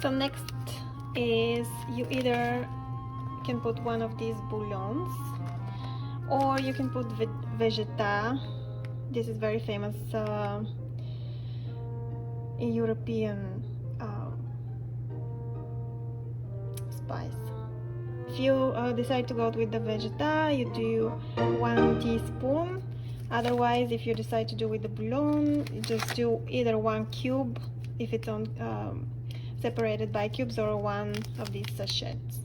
So next is you either can put one of these bouillons or you can put vegeta. This is very famous European spice. If you decide to go with the vegeta, you do 1 teaspoon. Otherwise, if you decide to do with the bouillon, you just do either 1 cube if it's on separated by cubes, or 1 of these sachets.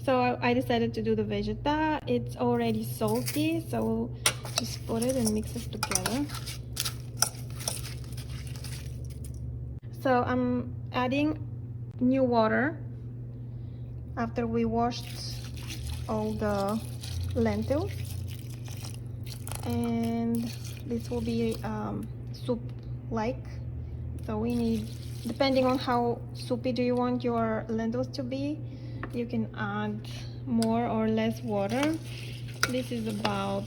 So I decided to do the vegeta. It's already salty, so just put it and mix it together. So I'm adding new water after we washed all the lentils, and this will be soup like. So we need, depending on how soupy do you want your lentils to be, you can add more or less water. This is about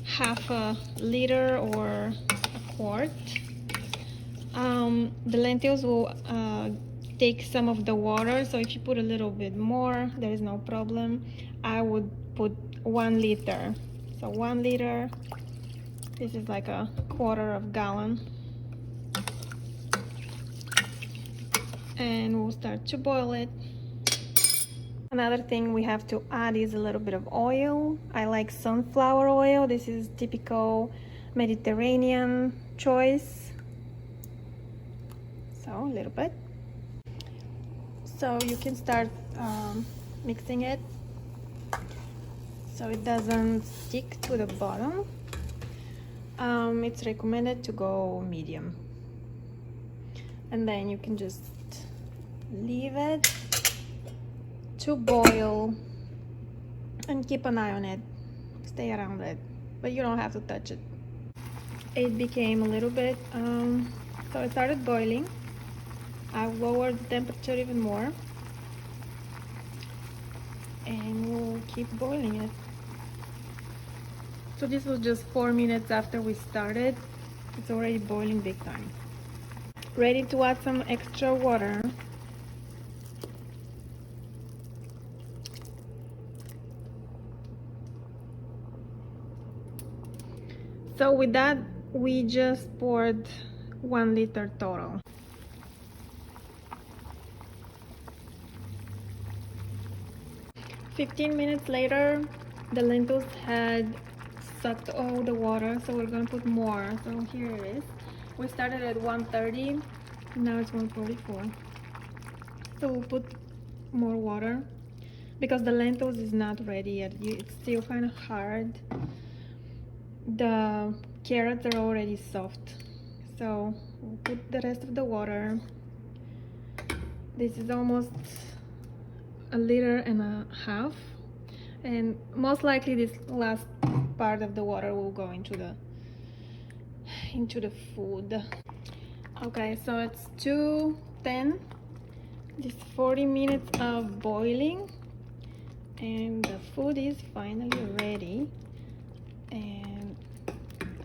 half a liter or a quart. The lentils will take some of the water, so if you put a little bit more, there is no problem. I would put 1 liter. So 1 liter, this is like a quarter of gallon. And we'll start to boil it. Another thing we have to add is a little bit of oil. I like sunflower oil. This is typical Mediterranean choice. So a little bit. So you can start mixing it so it doesn't stick to the bottom. It's recommended to go medium. And then you can just leave it to boil and keep an eye on it, stay around it, but you don't have to touch it. It became a little bit so it started boiling. I lowered the temperature even more and we'll keep boiling it. So this was just 4 minutes after we started. It's already boiling big time. Ready to add some extra water. So with that, we just poured 1 liter total. "15 minutes later, the lentils had sucked all the water, so we're gonna put more. So here it is. We started at 130, now it's 144. So we'll put more water because the lentils is not ready yet. It's still kind of hard. The carrots are already soft, so we'll put the rest of the water. This is almost 1.5 liters, and most likely this last part of the water will go into the food. Okay, so it's 2:10. Just 40 minutes of boiling, and the food is finally ready. And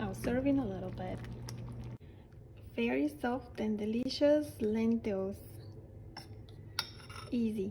I'll serve in a little bit. Very soft and delicious lentils. Easy.